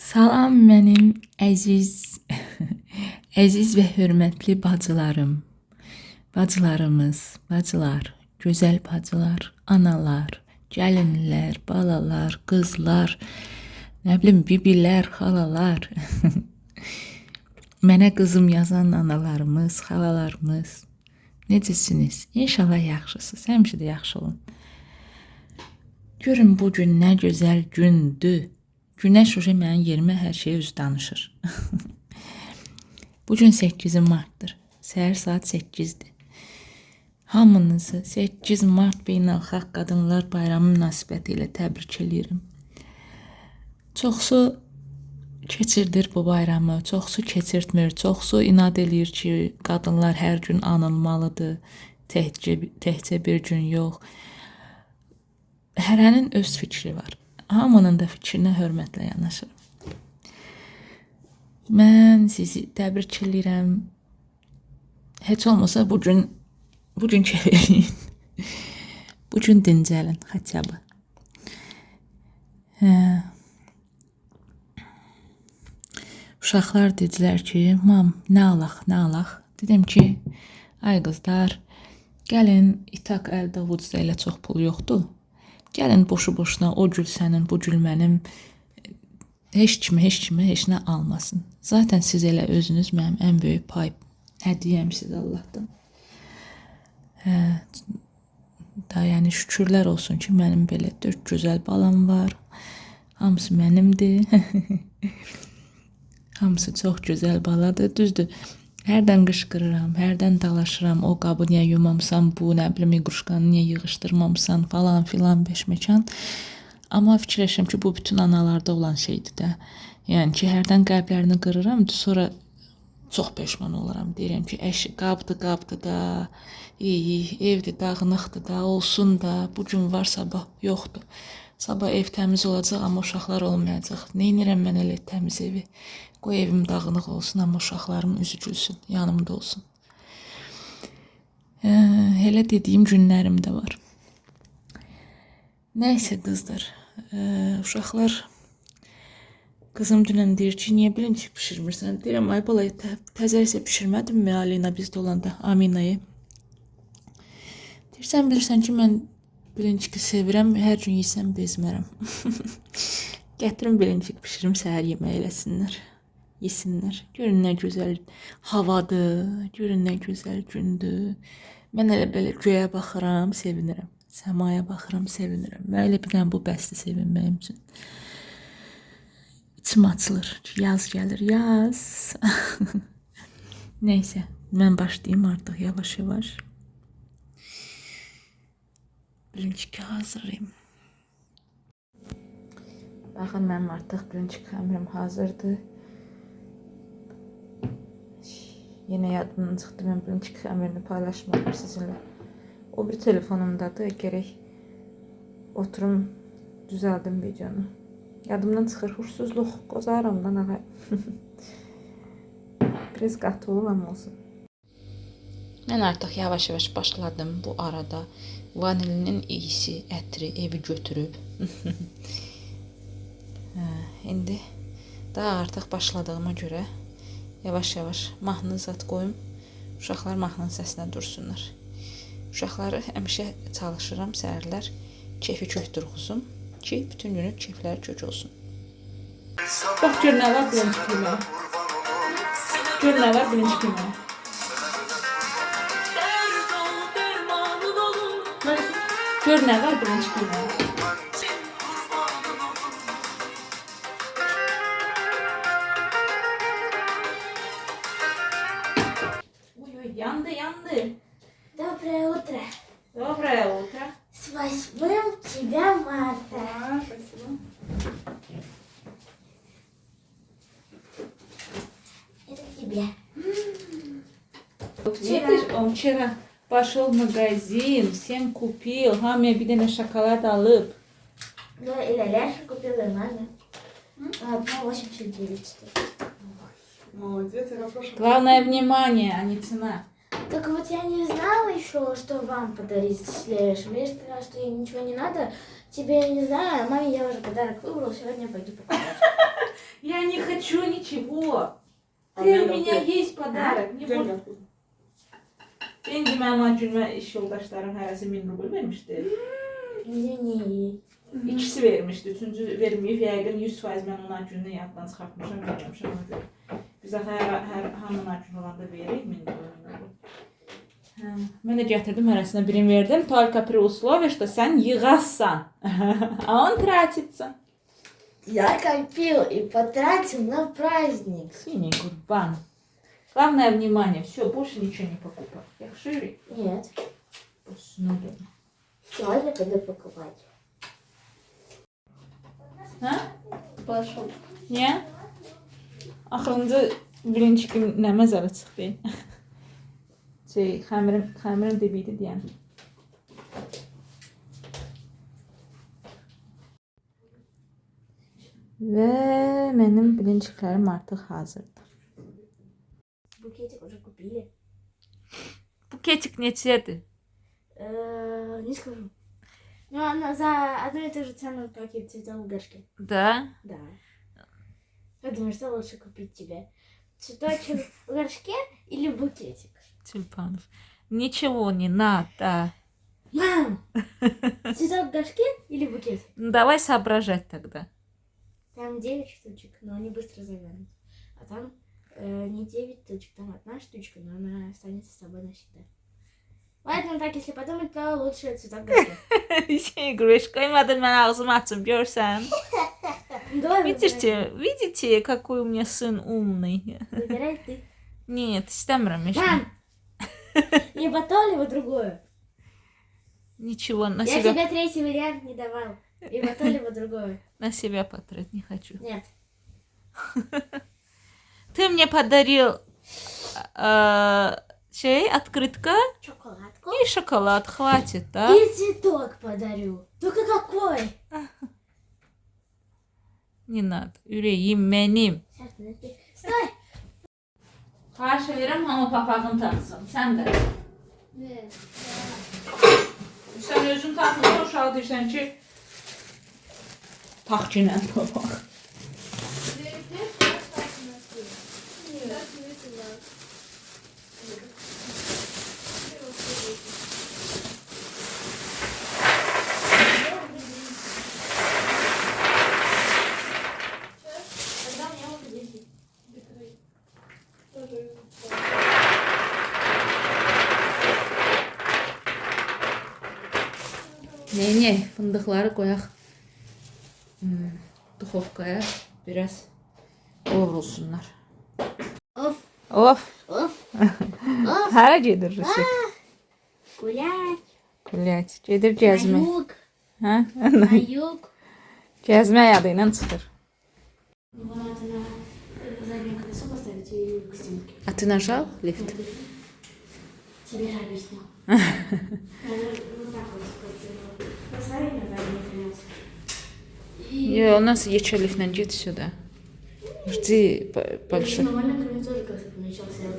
Salam mənim əziz, əziz və hörmətli bacılarım, bacılarımız, bacılar, gözəl bacılar, analar, gəlinlər, balalar, qızlar, nə bilim, bibilər, xalalar, mənə qızım yazan analarımız, xalalarımız, necəsiniz? İnşallah yaxşısınız, həmişə də yaxşı olun. Görün bugün nə gözəl gündür. Günəş uşu mənim yerimə hər şeyi öz danışır. Bugün 8 martdır. Səhər saat 8-dir. Hamınızı 8 mart Beynəlxalq Qadınlar Bayramı münasibəti ilə təbrik edirəm. Çoxsu keçirdir bu bayramı, çoxsu keçirtmir, çoxsu inad eləyir ki, qadınlar hər gün anılmalıdır, təkcə bir gün yox. Hərənin öz fikri var. Hamının da fikrinə hörmətlə yanaşırım. Mən sizi təbrik edirəm. Heç olmasa bugün keyf eləyin. Bugün dincəlin, xətəbə. Uşaqlar dedilər ki, mam, nə alaq? Dedim ki, ay qızlar, gəlin, itak əldə avucda elə çox pul yoxdur. Gəlin boşu-boşuna o gül sənin, bu gül mənim, heç nə almasın. Zaten siz elə özünüz mənim ən böyük pay hədiyyəm sizə Allahdan. Da yəni şükürlər olsun ki, mənim belə 4 gözəl balam var. Hamısı mənimdir. Hamısı çox gözəl baladır. Düzdür, hərdən qışqırıram, hərdən dalaşıram, o qabı niyə yumamsan, bu nə bilim, iqruşkanı niyə yığışdırmamsan falan filan beşməkan. Amma fikirləşirəm ki, bu bütün analarda olan şeydir də. Yəni ki, hərdən qəlblərini qırıram, sonra çox peşman olaram. Deyirəm ki, qabdır da, evdir, dağınıqdır da, olsun da, bugün var, sabah yoxdur. Sabah ev təmiz olacaq, amma uşaqlar olmayacaq. Neynirəm mən elə təmiz evi? Qoy evim dağınıq olsun, amma uşaqlarım üzü gülsün, yanımda olsun. Elə dediyim günlərim də var. Nəysə qızlar, uşaqlar, qızım dünən deyir ki, niyə bilincik pişirmirsən? Deyirəm, ay balay, təzə isə pişirmədim mi Alina bizdə olanda, Aminayı? Deyirsən, bilirsən ki, mən bilinciki sevirəm, hər gün yesəm bezmərəm. Gətirim bilincik pişirim, səhər yemək eləsinlər. Yesinlər. Görün nə gözəl havadır, görün nə gözəl gündür. Mən elə belə göyə baxıram, sevinirəm. Səmaya baxıram, sevinirəm. Mən elə bilirəm bu bəsdir sevinməyim üçün. İçim açılır. Yaz gəlir, yaz. Neysə, mən başlayayım artıq yavaş-yavaş. Birinci hazırlayayım. Baxın, mənim artıq birinci xəmirim hazırdır. Yine yadımdan çıxdı, mən birinci xəmirini paylaşmadım sizinlə. O bir telefonumdadır, gərək oturum düzəldim videonu. Yadımdan çıxır, hursuzluq, qozaramdan ağa. Biraz qatı olur, amma olsun. Mən artıq yavaş-yavaş başladım bu arada. Vanilinin iyisi, ətri evi götürüb. İndi daha artıq başladığıma görə yavaş-yavaş mahnı zat qoyum. Uşaqlar mahnının səsinə dursunlar. Uşaqları həmişə çalışıram səhərlər keyfi kök durğuzum ki, bütün günü keyfləri kök olsun. Bax, gör nə var birinci keyməyə. Gör nə var birinci keyməyə. Gör nə var birinci keyməyə. Yandı. Доброе утро. Доброе утро. С 8 тебя марта. Спасибо. Это тебе. Видишь, он вчера пошел в магазин, всем купил, Хаме bir tane şokolad alıp. Ну, и Ляляша купила, и маме. Одна 89 стоит. Молодец, я прошу. Главное внимание, а не цена. Так вот я не знала еще, что вам подарить с Ляляшей. Мне сказала, что ей ничего не надо. Тебе я не знаю, а маме я уже подарок выбрала, сегодня пойду покупать. Я не хочу ничего. А Ты, у ben de меня okuyayım. есть pодарок. Ne Gel bu? gel. Benim mənim acımə iş yoldaşlarım hərəsi 1000 rubl vermişdi. Не-не. İkisi vermişdi. Üçüncü verməyib. Yəqin 100% mən onun acını yaddan çıxartmışam, verməmişəm ona görə. Biz axı hər hamının acını olanda veririk 1000 rubl. Hə, mən də gətirdim hərəsinə birini verdim. Только при условии, что sən yığasan. А он тратится. Я копил и потратил на праздник. Синий гурбан. Главное внимание. Все, больше ничего не покупай. Я шире. Нет. Посмотрим. Сегодня пойду покупать. Ha? Пошел. Niyə? Axırıncı birinci gün nə məzələ çıxdı? Xəmirin dibi idi deyən. Və mənim bilinciklərim artıq hazırdır. Букетик уже купили. Buketik neçədir? Не скажу. Но она за одну и ту же цену пакет цветов в горшке. Да? Да. Я думаю, что лучше купить тебе? Цветочек в горшке или букетик? Тюльпанов. Ничего не надо. Мам! Цветок в горшке или букетик? Ну, давай соображать тогда. Там 9 штучек, но они быстро завянут. А там не 9 штучек, там одна штучка, но она останется с тобой навсегда. Поэтому так, если подумать, то лучше цветок в горшке. Şey Gürüş koymadın ben ağzımı açım görsen. Давай Видите, какой у меня сын умный. выбирай ты. Нет, istemiyorum işte. Мам! Либо то, либо другое. Ничего, на Я себя, тебе третий вариант не давал. Либо то, либо другое. на себя потратить не хочу. Нет. Ты мне подарил открытка Шоколадку. и шоколад, хватит, да? И цветок подарю. Только какой? Не надо, yüreğim benim. Сейчас, подожди. Стой! Xahiş edirəm, hamı papağını taxsın. Sən də. Sən özün taxmırsan, uşağı deyirsən ki, tax ki nə papaq. Тогда мне вот 10. Ne, fındıqları qoyaq duxovkaya, biraz qovrulsunlar. Оф, Of, оф, hara gedir Rüşük? гулять. Gülət, gedir На gəzmə. юг, Hə? на юг. Gəzmə yadı ilə çıxır. Его надо на заднее колесо поставить и к стенке. A ty nажал lift? Тебе же объяснил. Вот так вот поставить на заднее колесо. Yo, nasıl geçer liftlə get сюда. Жди больше. Нормально ко мне тоже как-то помещался. Я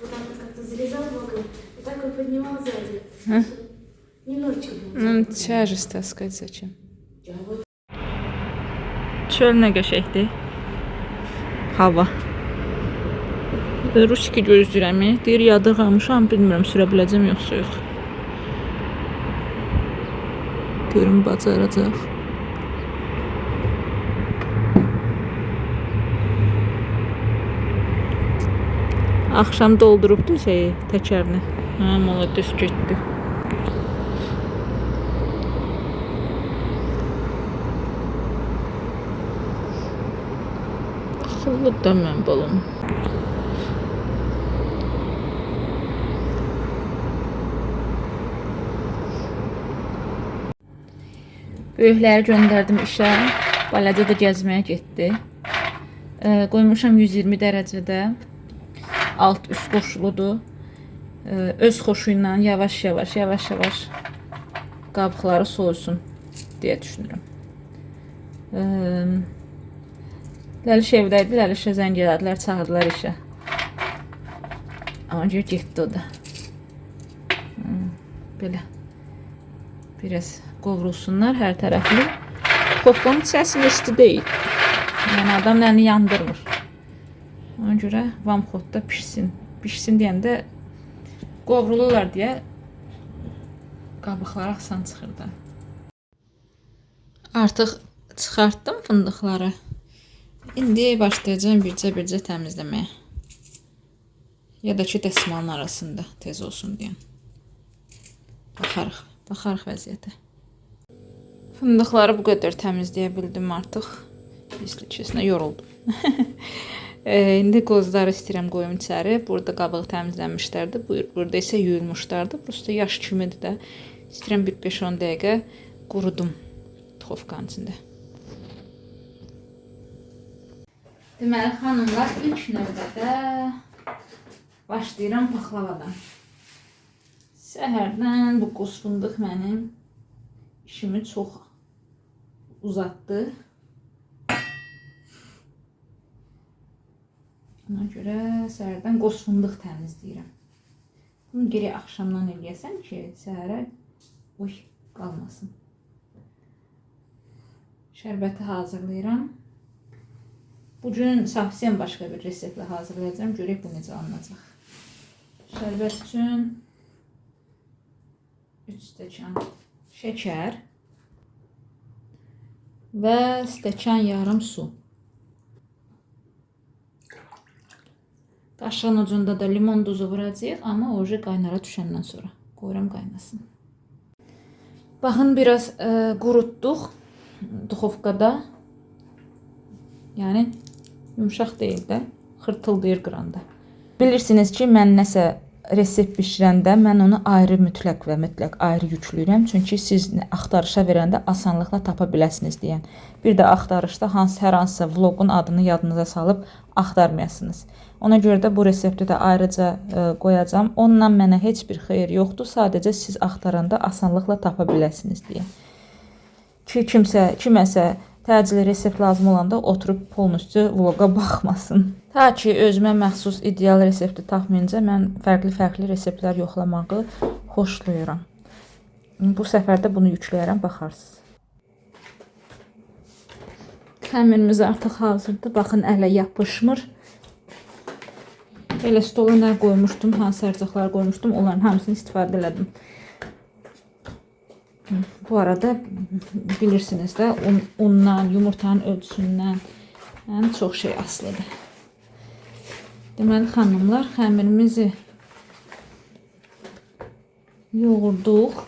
вот так вот как-то залезал боком, вот так вот поднимал сзади. Немножечко. Ну, tяжесть таскать zачем? Я вот Çöl nə qəşəkdir. Hava. Ruski gözləyirəm. Deyir yadırğamışam, bilmirəm sürə biləcəm yoxsa yox. Görüm bacaracaq. Axşam doldurubdu təkərini. Hə, molodus getdi. Xıllıqdan mən balım. Böyükləri göndərdim işə. Balaca da gəzməyə getdi. Qoymuşam 120 dərəcədə. Alt üst qoşuludur. Öz xoşu ilə yavaş-yavaş qabıqları soyusun deyə düşünürəm. Ləliş evdəydi, Ləlişə zəng elədilər, çağırdılar işə. Amma getdi o da. Belə. Biraz qovrulsunlar hər tərəfli. Popcorn içərisində isti deyil. Yəni adam nəni yandırmır. Ona görə vamxodda pişsin. Pişsin deyəndə qovrulurlar deyə qabıqları asan çıxır da. Artıq çıxartdım fındıqları. İndi başlayacağım bircə təmizləməyə. Ya da ki dəsmalın arasında tez olsun deyən. Baxarıq vəziyyətə. Fındıqları bu qədər təmizləyə bildim artıq. Kesinə yoruldum. İndi qozları istəyirəm qoyum içəri. Burada qabığı təmizlənmişlərdi. Burada isə yuyulmuşlardı. Prosta yaş kimidir də. İstəyirəm bir 5-10 dəqiqə qurudum duxovkanın içində. Deməli, xanımlar, ilk növbədə başlayıram paxlavadan. Səhərdən bu qoz fındıq mənim işimi çox uzatdı. Ona görə səhərdən qoz fındıq təmizləyirəm. Bunu geri axşamdan eləyəsəm ki, səhərə qalmasın. Şərbəti hazırlayıram. Bugün savsiyən başqa bir reseptlə hazırlayacağım. Görək bu necə alınacaq. Şərbət üçün 3 stəkan şəkər və stəkan yarım su. Qaşığın ucunda da limon duzu vuracağıq, amma oje qaynara düşəndən sonra. Qoyuram qaynasın. Baxın, biraz qurutduq duxovkada. Yəni, yumuşaq deyil də, xırtıldayır qıranda. Bilirsiniz ki, mən nəsə resept bişirəndə mən onu ayrı mütləq ayrı yükləyirəm. Çünki siz axtarışa verəndə asanlıqla tapa biləsiniz deyən. Bir də axtarışda hər hansısa vloqun adını yadınıza salıb axtarmayasınız. Ona görə də bu resepti də ayrıca qoyacağam. Onunla mənə heç bir xeyir yoxdur. Sadəcə siz axtaranda asanlıqla tapa biləsiniz deyə. Ki, kiməsə təcili resept lazım olanda oturub polnüstü vloqa baxmasın. Ta ki, özümə məxsus ideal resepti tapmayınca mən fərqli reseptlər yoxlamağı xoşlayıram. Bu səfər də bunu yükləyərəm, baxarsınız. Xəmirimiz artıq hazırdır. Baxın, ələ yapışmır. Elə stola nə qoymuşdum, hansı ərcaqlar qoymuşdum, onların hamısını istifadə elədim. Bu arada bilirsiniz də, undan, yumurtanın ölçüsündən çox şey asılıdır. Deməli, xanımlar, xəmirimizi yoğurduq.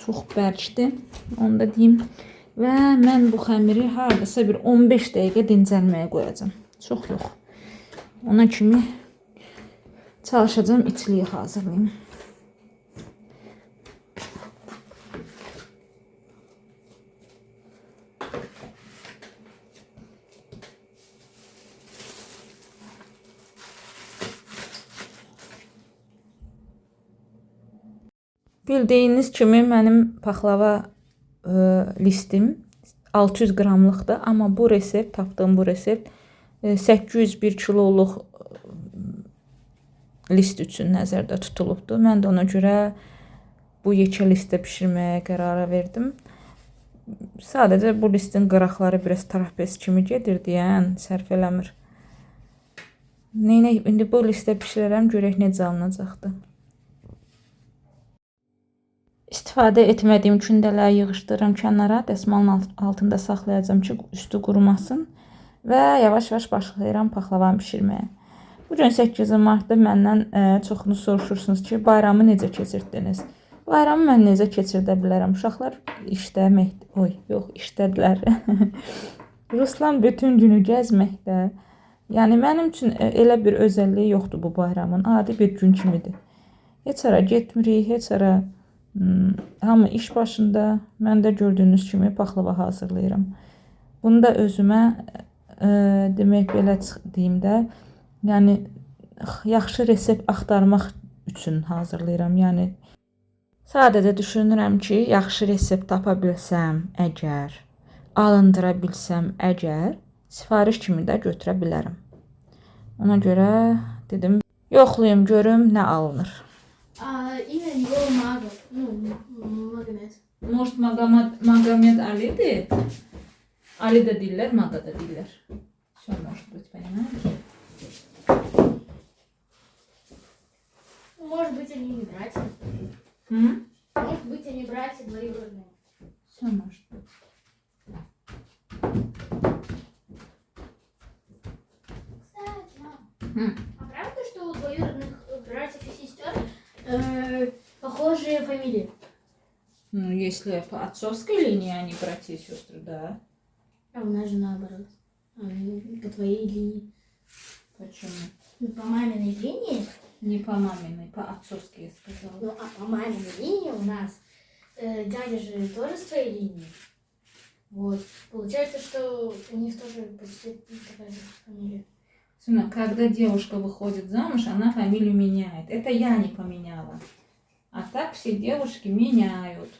Çox bərkdir, onu da deyim. Və mən bu xəmiri haradasa bir 15 dəqiqə dincəlməyə qoyacağım. Çox yox. Ona kimi çalışacağım, içliyi hazırlayayım. Bildiyiniz kimi mənim paxlava listim 600 qramlıqdır. Amma bu resept, tapdığım bu resept 801 kiloluq list üçün nəzərdə tutulubdur. Mən də ona görə bu yekə listə bişirməyə qərara verdim. Sadəcə bu listin qıraqları biraz trapez kimi gedir deyən sərf eləmir. İndi bu listə bişirərəm, görək necə alınacaqdır. İstifadə etmədiyim kündələri yığışdırıram kənara. Dəsmalın altında saxlayacağım ki, üstü qurumasın. Və yavaş-yavaş başlayıram paxlavanı bişirməyə. Bugün 8 martda məndən çoxunuz soruşursunuz ki, bayramı necə keçirdiniz? Bayramı mən necə keçirdə bilərəm? Uşaqlar işdədilər. Ruslan bütün günü gəzməkdə. Yəni, mənim üçün elə bir özəlliyi yoxdur bu bayramın. Adi bir gün kimidir. Heç ara getmirik, heç ara hamı iş başında. Mən də gördüyünüz kimi paxlava hazırlayıram. Bunu da özümə demək belə deyim də, yəni yaxşı resept axtarmaq üçün hazırlayıram. Yəni sadəcə düşünürəm ki, yaxşı resept tapa bilsəm, əgər alındıra bilsəm, əgər sifariş kimi də götürə bilərəm. Ona görə dedim, yoxlayım görüm nə alınır. Имя него Магов, магомед. Может, Магомед Али'dir? Ali de deyirlər, Mada da deyirlər. Все может быть, понимаешь? Может быть, они не братья. Hı? Может быть, они братья двоюродные. Все может быть. Кстати, мам, Hı. а правда, что у двоюродных братьев и сестер похожие фамилии? Ну, если по отцовской линии они братья и сестры, да. А у нас же наоборот. По твоей линии. Почему? Ну, по маминой линии. Не по маминой, по отцовской я сказала. Ну, а по маминой линии у нас дядя же тоже с твоей линии. Вот. Получается, что у них тоже почти такая же фамилия. Сына, когда девушка выходит замуж, она фамилию меняет. Это я не поменяла. А так все девушки меняют.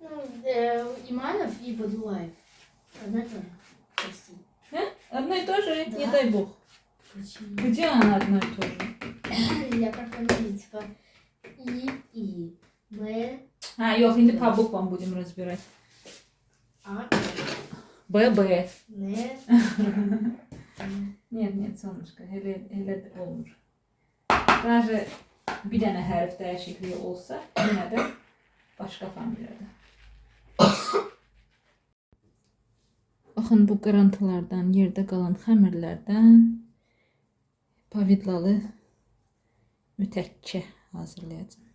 Ну, Иманов и Бадулаев. Одно и то же. Прости. Одно и то же, Да. не дай бог. Почему? Где она одно и то же? Я про фамилии, типа И, Б, А, yok, şimdi по буквам будем разбирать. А, Б, Б. Н. Нет, нет, солнышко, hele olmur. Даже bir dənə hərf dəyişikliyi olsa, yine də başqa familiyada. Baxın, bu qırıntılardan, yerdə qalan xəmirlərdən pavidlalı mütəkkə hazırlayacağım.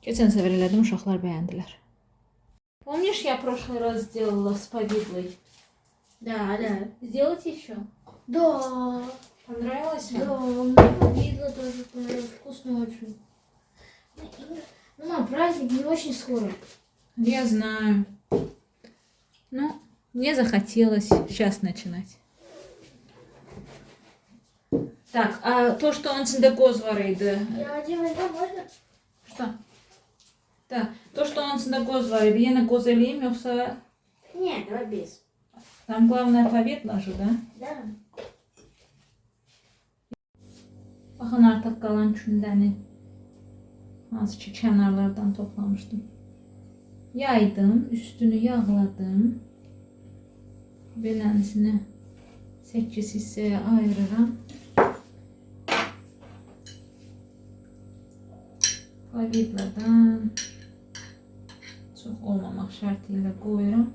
Keçən səfər elədim, uşaqlar bəyəndilər. Помнишь, я в прошлый раз сделала с повидлой? Да, да. Сделать еще? Да. Понравилось Да, вам? мне повидло тоже понравилось. Вкусно очень. Ну, мам, праздник не очень скоро. Я знаю. Ну, мне захотелось сейчас начинать. Так, а то, что он göz var idi. Я Дима, да, можно? Что? Так, то, что он göz var idi, yine göz eləyim yoksa Нет, давай без. там главное повидla же, da? Да. Baxın, artıq qalan kündəni hansı ki kənarlardan toplamışdım. Yaydım, üstünü yağladım. Belənsinə 8 hissəyə ayırıram. Pavidladan çox olmamaq şərti ilə qoyuram.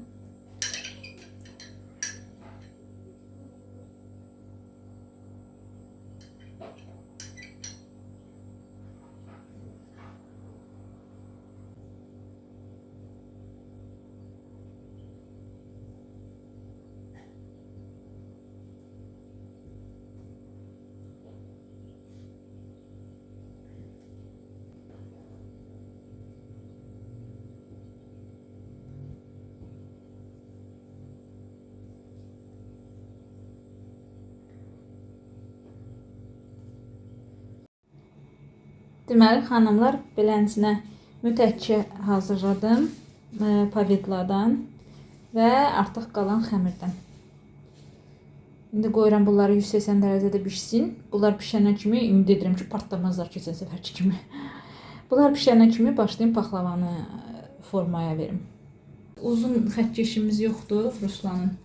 Deməli, xanımlar, belənsinə mütəkkə hazırladım pavidladan və artıq qalan xəmirdən. İndi qoyuram bunları 180 dərəcədə bişsin. Bunlar pişənə kimi ümid edirəm ki, partlamazlar keçən səfərki kimi. Bunlar pişənə kimi başlayım paxlavanı formaya verim. Uzun xətkeşimiz yoxdur Ruslanın.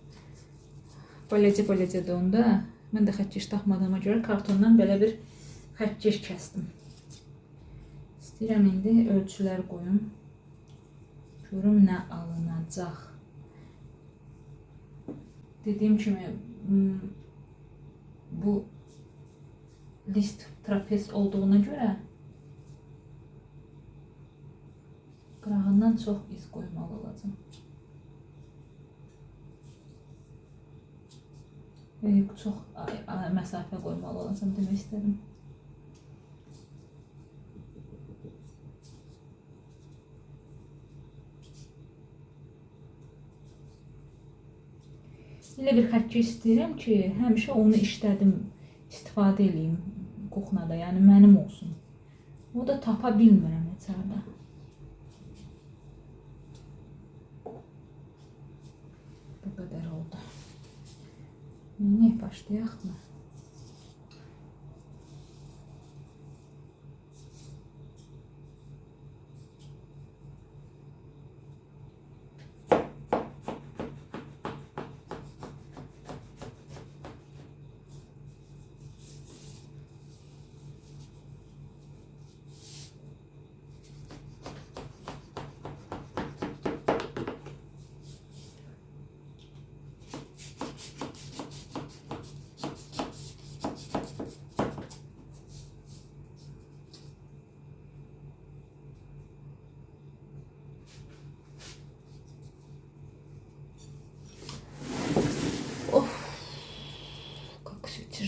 Baləcə-baləcədir onda. Mən də xətkeş taxmadığıma görə kartondan belə bir xətkeş kəsdim. İstəyirəm indi ölçülər qoyum. Görüm nə alınacaq. Dediyim kimi bu list trapez olduğuna görə qırağından çox iz qoymalı olacaq. Çox məsafə qoymalı olacaq demək istədim. Elə bir xəttə istəyirəm ki, həmişə onu işlədim, istifadə edeyim kuxnada, yəni mənim olsun. O da tapa bilmirəm içərdə. Bu qədər oldu. İndi başlayaq mı?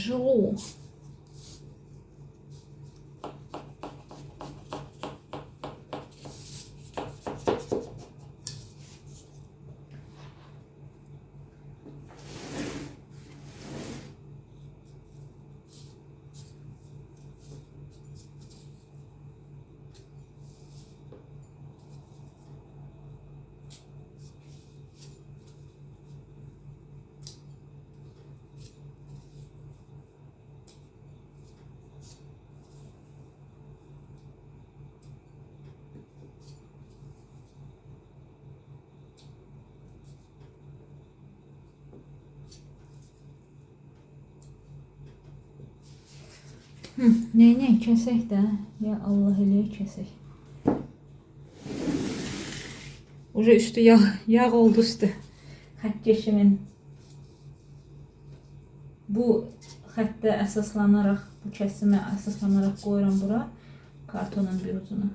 Jo. Neynə kəsək də? Ya Allah eləyə kəsək. Uca üstü yağ oldu üstü. Xətt keçimin. Bu xəttə əsaslanaraq, bu kəsimə əsaslanaraq qoyuram bura kartonun bir ucunu.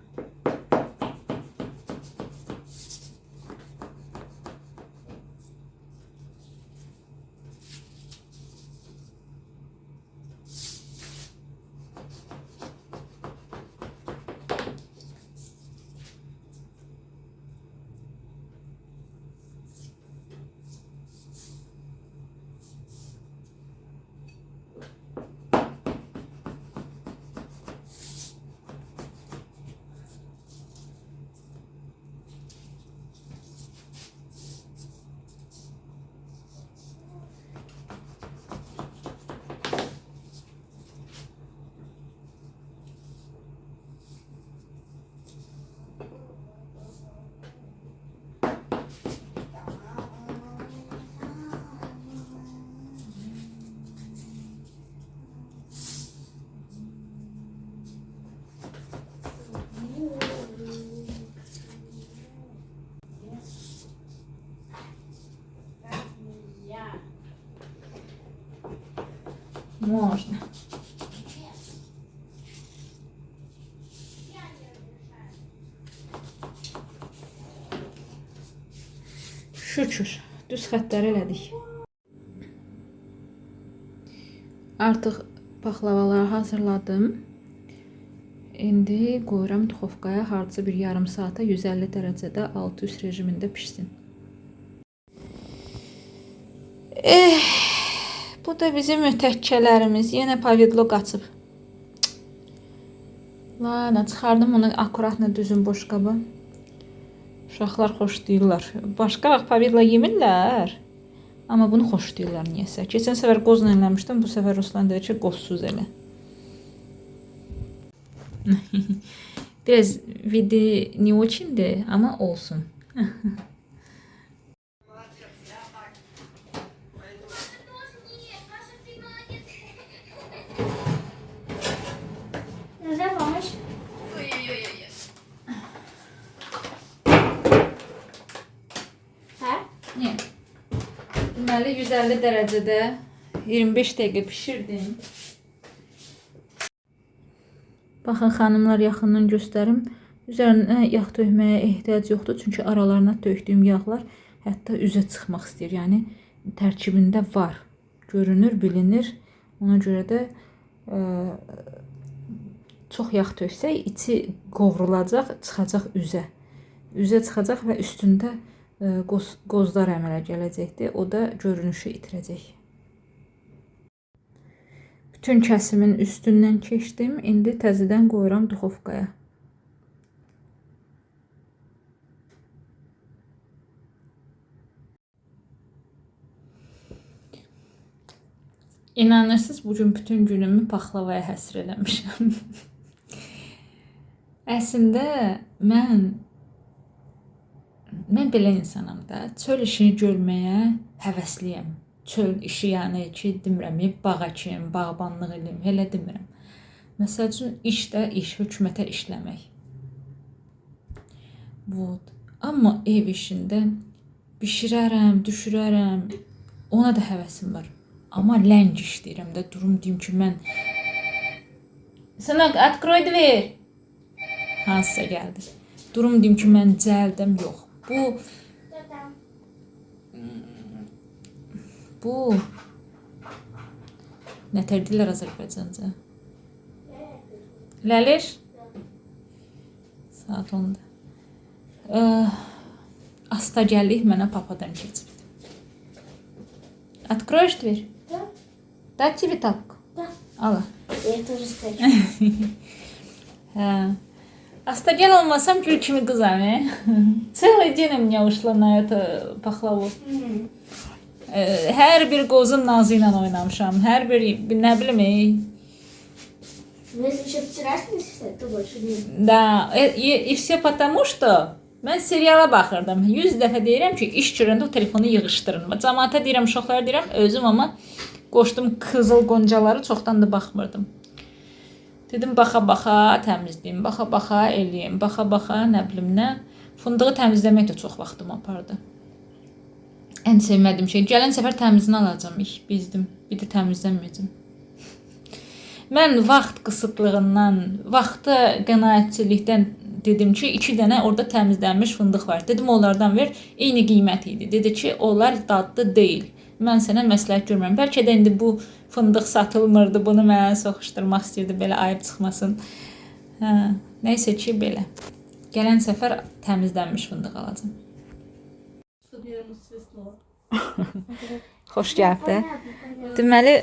Можно. Şükür, düz xəttləri elədik. Artıq paxlavaları hazırladım. İndi qoyuram duxovkaya, hardasa bir yarım saata 150 dərəcədə alt-üst rejimində pişsin. Bu da bizim mütəkkələrimiz. Yenə pavidlo qaçıb. Lana, çıxardım onu akuratla düzün boşqaba. Uşaqlar xoşlayırlar. Başqa vaxt pavidlo yemirlər. Amma bunu xoşlayırlar niyəsə. Keçən səfər qozla eləmişdim. Bu səfər Ruslan dedi ki, qozsuz elə. Biraz vidi не очень-dir, amma olsun. Нужна помощь? Hə? Niyə? Deməli 150 dərəcədə 25 dəqiqə pişirdim. Baxın xanımlar, yaxından göstərim. Üzərinə yağ tökməyə ehtiyac yoxdur. Çünki aralarına tökdüyüm yağlar hətta üzə çıxmaq istəyir. Yəni tərkibində var. Görünür, bilinir. Ona görə də çox yağ töksək içi qovrulacaq, çıxacaq üzə. Üzə çıxacaq və üstündə qozlar əmələ gələcəkdir. O da görünüşü itirəcək. Bütün kəsimin üstündən keçdim. İndi təzədən qoyuram duxovkaya. İnanırsınız, bugün bütün günümü paxlavaya həsr eləmişəm. Əslində mən belə insanam da. Çöl işini görməyə həvəsliyəm. Çöl işi, yəni ki, demirəm, bağ əkim, bağbanlıq edim, elə demirəm. Məsəl üçün, iş də iş, hökumətə işləmək. Amma ev işində bişirərəm, düşürərəm, ona da həvəsim var. Amma ləng işləyirəm də, durum deyim ki, mən... Sınıq, открой dver! Hansısa gəldi. Durum deyim ki, mən cəldəm, yox. Nətər deyirlər Azərbaycanca? Ləlir? Saat 10-da. Astagəllik mənə papadan keçibdi. Откроешь дверь? Да, Дать тебе тапку? да. Ala. Я тоже скачу. Hə. Astagəl olmasam gül kimi qızam, Целый день у меня ушло на это пахлаву. Hər bir qozun nazı ilə oynamışam. Hər bir, nə bilim, Ну, если еще вчерашний считать, то больше не. Da, и все потому что mən seriala baxırdım. 100 dəfə deyirəm ki, iş görəndə o telefonu yığışdırın. Cəmaata deyirəm, uşaqlara deyirəm, özüm amma qoşdum qızıl qoncaları, çoxdan da baxmırdım. Dedim baxa-baxa təmizləyim, baxa-baxa eləyim, baxa-baxa nə bilim nə. Fındığı təmizləmək də çox vaxtım apardı. Ən sevmədiyim şey, gələn səfər təmizini alacağam, bizdim. Bir də təmizləməyəcəm. Mən vaxt qısıtlığından, vaxtı qənaətçilikdən dedim ki, 2 dənə orada təmizlənmiş fındıq var. Dedim onlardan ver, eyni qiymət idi. Dedi ki, onlar dadlı deyil. Mən sənə məsləhət görmürəm. Bəlkə də indi bu fındıq satılmırdı, bunu mənə soxuşdurmaq istəyirdi, belə ayıb çıxmasın. Nəysə ki, belə. Gələn səfər təmizlənmiş fındıq alacağam. Xoş gəldi. Deməli,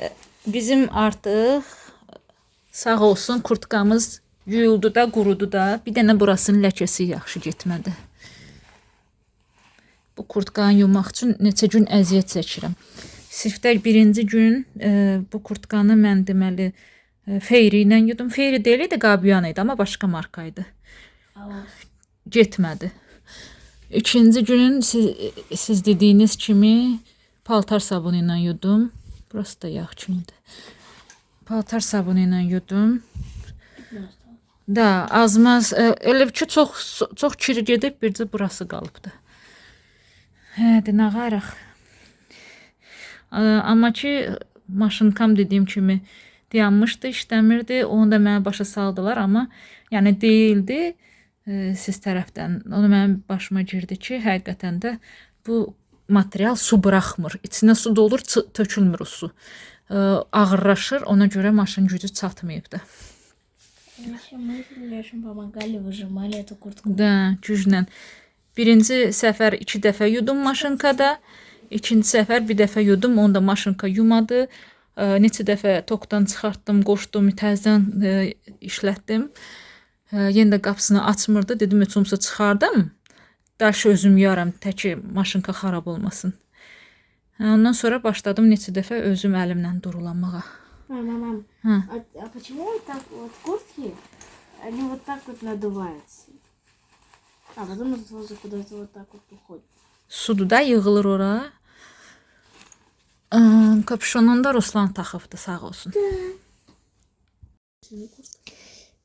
bizim artıq sağ olsun kurtkamız yuyuldu da, qurudu da. Bir dənə burasının ləkəsi yaxşı getmədi. Bu kurtkanı yumaq üçün neçə gün əziyyət çəkirəm. Sirfdə birinci gün bu kurtkanı mən deməli Feyri ilə yudum. Feyri deyil idi, Qabiyan idi, amma başqa marka idi. Getmədi. İkinci günün siz dediyiniz kimi paltar sabunu ilə yudum. Burası da yağ kimidir. Paltar sabunu ilə yudum. Da, azmaz, elə ki, çox kiri gedib, bircə burası qalıbdı. Hə, nə qaraq. Amma ki, maşınkam dediyim kimi dayanmışdı, işləmirdi. Onu da mənə başa saldılar, amma yəni deyildi siz tərəfdən. Onu mənim başıma girdi ki, həqiqətən də bu material su buraxmır. İçinə su dolur, tökülmür o su. Ağırlaşır, ona görə maşın gücü çatmayıbdı. Еще мы с Лешей помогали, выжимали эту куртку. Da, güclə. Birinci səfər 2 dəfə yudum maşınkada, ikinci səfər 1 dəfə yudum, onu da maşınka yumadı. Neçə dəfə tokdan çıxartdım, qoşdum, təzədən işlətdim. Yenə də qapısını açmırdı, dedim heç olmasa çıxardım. Daşı özüm yaram, təki maşınka xarab olmasın. Ondan sonra başladım neçə dəfə özüm əlimlə durulanmağa. Мам, Ха. а почему вот так вот куртки, они вот так вот надуваются? А потом этот воздух куда-то вот так вот уходит. Sudur da yığılır ora. Kapşonunu da Ruslan taxıbdı, sağ olsun.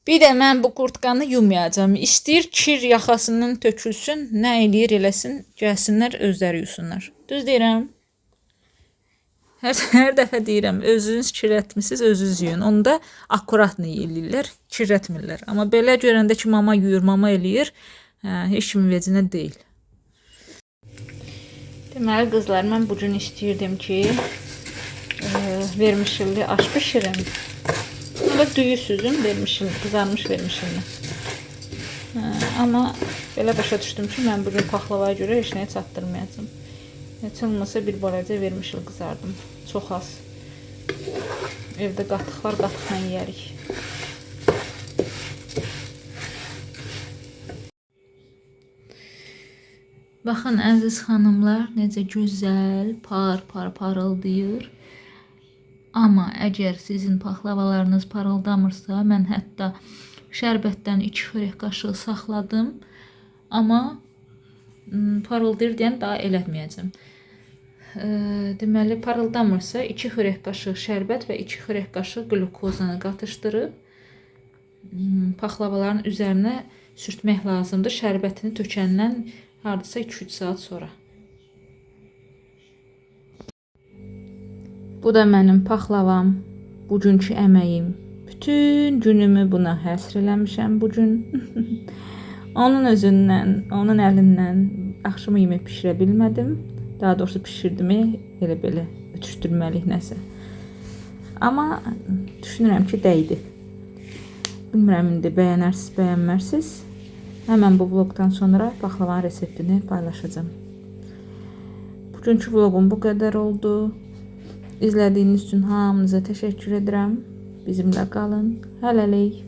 Bir də mən bu kurtkanı yumayacağam. İstəyir kir yaxasından tökülsün, nə eləyir eləsin, gəlsinlər özləri yusunlar. Düz deyirəm. Hər dəfə deyirəm, özünüz kirətmisiniz, özünüz yuyun. Onu da akkuratlı eləyirlər, kirətmirlər. Amma belə görəndə ki, mama yuyur, mama eləyir, heç kimin vecinə deyil. Deməli, qızlar, mən bugün istəyirdim ki, vermişilli aş bişirim. Burada düyü süzüm, qızarmış vermişilli. Amma belə başa düşdüm ki, mən bugün paxlavaya görə heç nəyə çatdırmayacağım. Heç olmasa bir balaca vermişil qızardım. Çox az. Evdə qatıq var, qatıqla yeyərik. Baxın, əziz xanımlar, necə gözəl, parıldayır. Amma əgər sizin paxlavalarınız parıldamırsa, mən hətta şərbətdən 2 xörək qaşığı saxladım. Amma parıldayır deyən daha eləməyəcəm. Deməli, parıldamırsa 2 xörək qaşığı şərbət və 2 xörək qaşığı glukozanı qatışdırıb paxlavaların üzərinə sürtmək lazımdır. Şərbətini tökəndən hardasa 2-3 saat sonra. Bu da mənim paxlavam, bugünkü əməyim. Bütün günümü buna həsr eləmişəm bugün. Onun özündən, onun əlindən axşam yemək bişirə bilmədim. Daha doğrusu pişirdim, elə belə ötüşdürməlik nəsə. Amma düşünürəm ki, dəydi. Bilmirəm indi bəyənərsiz, bəyənmərsiniz. Həmən bu vloqdan sonra paxlavanın reseptini paylaşacağım. Bugünkü vloqum bu qədər oldu. İzlədiyiniz üçün hamınıza təşəkkür edirəm. Bizimlə qalın. Hələlik.